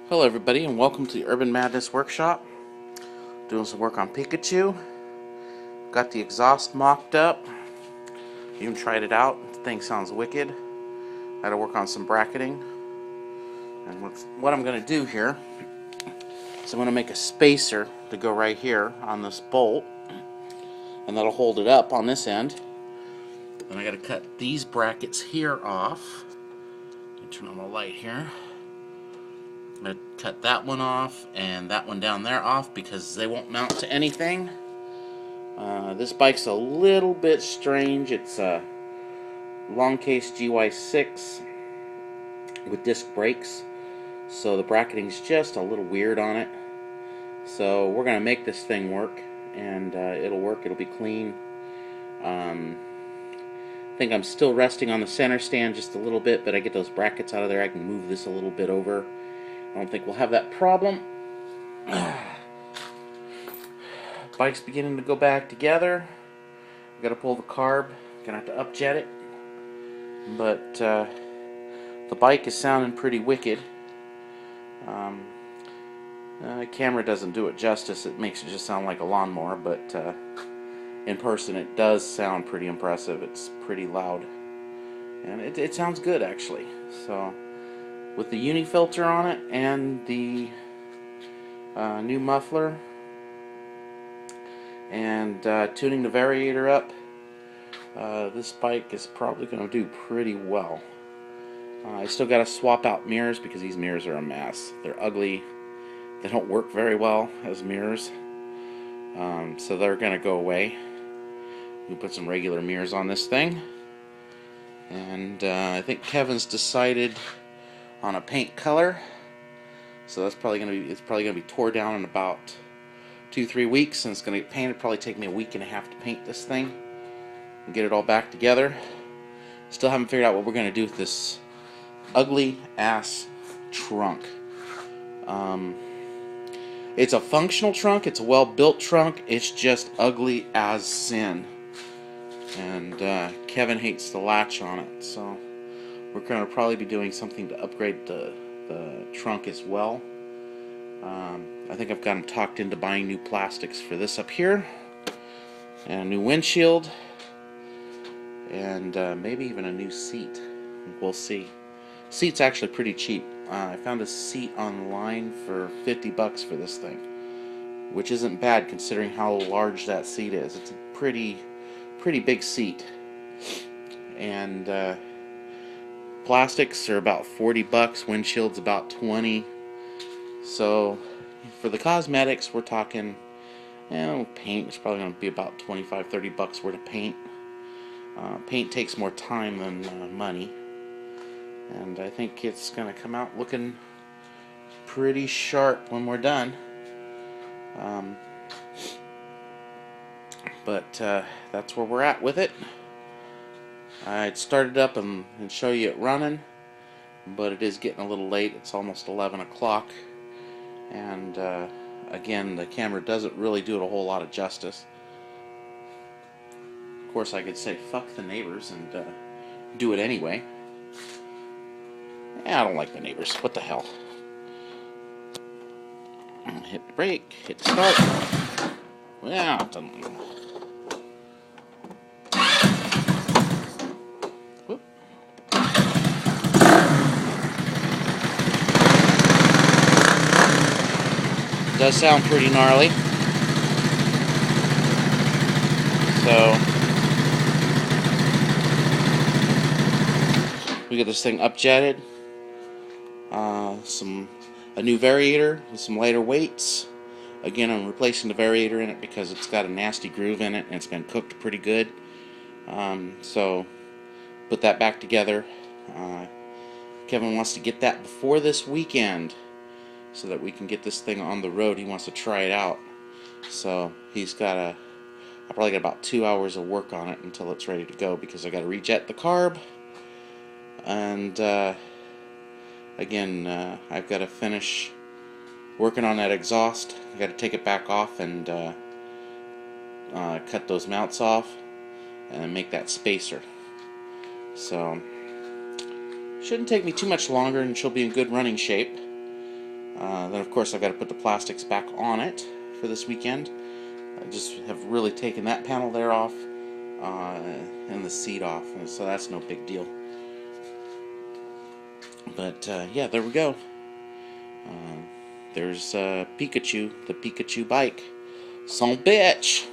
Hello everybody and welcome to the Urban Madness Workshop. Doing some work on Peakacho. Got the exhaust mocked up. Even tried it out. The thing sounds wicked. Got to work on some bracketing. And what I'm going to do here is I'm going to make a spacer to go right here on this bolt. And that'll hold it up on this end. And I got to cut these brackets here off. Turn on the light here. I'm going to cut that one off and that one down there off because they won't mount to anything. This bike's a little bit strange. It's a long case GY6 with disc brakes, so the bracketing's just a little weird on it. So we're going to make this thing work, and it'll work. It'll be clean. I think I'm still resting on the center stand just a little bit, but I get those brackets out of there. I can move this a little bit over. I don't think we'll have that problem. Bike's beginning to go back together. I've got to pull the carb. Gonna have to upjet it. But the bike is sounding pretty wicked. The camera doesn't do it justice. It makes it just sound like a lawnmower, but in person it does sound pretty impressive. It's pretty loud. And it sounds good, actually. So, with the uni filter on it and the new muffler and tuning the variator up, this bike is probably going to do pretty well. I still got to swap out mirrors because these mirrors are a mess. They're ugly. They don't work very well as mirrors. So they're going to go away. We put some regular mirrors on this thing. And I think Kevin's decided on a paint color. So that's probably going to be tore down in about 2-3 weeks, and it's going to get painted. Probably take me a week and a half to paint this thing and get it all back together. Still haven't figured out what we're going to do with this ugly ass trunk. It's a functional trunk. It's a well built trunk. It's just ugly as sin. And Kevin hates the latch on it, so we're going to probably be doing something to upgrade the trunk as well. I think I've got him talked into buying new plastics for this up here, and a new windshield, and maybe even a new seat. We'll see. Seat's actually pretty cheap. I found a seat online for $50 for this thing, which isn't bad considering how large that seat is. It's a pretty big seat, and plastics are about $40. Windshield's about $20. So for the cosmetics, we're talking, paint is probably going to be about $25-30 worth of paint. Paint takes more time than money, and I think it's going to come out looking pretty sharp when we're done. But that's where we're at with it. I'd start it up and show you it running, but it is getting a little late. It's almost 11 o'clock, and again, the camera doesn't really do it a whole lot of justice. Of course, I could say fuck the neighbors and do it anyway. I don't like the neighbors. What the hell? Hit the brake, hit start. Yeah, it doesn't. Whoop. Does sound pretty gnarly. So we get this thing upjetted. A new variator with some lighter weights. Again, I'm replacing the variator in it because it's got a nasty groove in it and it's been cooked pretty good. So put that back together. Kevin wants to get that before this weekend so that we can get this thing on the road. He wants to try it out. So he's got I probably got about 2 hours of work on it until it's ready to go because I got to rejet the carb. And again, I've got to finish working on that exhaust. I've got to take it back off and cut those mounts off and make that spacer. So shouldn't take me too much longer and she'll be in good running shape. Then of course I've got to put the plastics back on it for this weekend. I just have really taken that panel there off and the seat off, and so that's no big deal. But yeah, there we go. There's Peakacho, the Peakacho bike. Son bitch!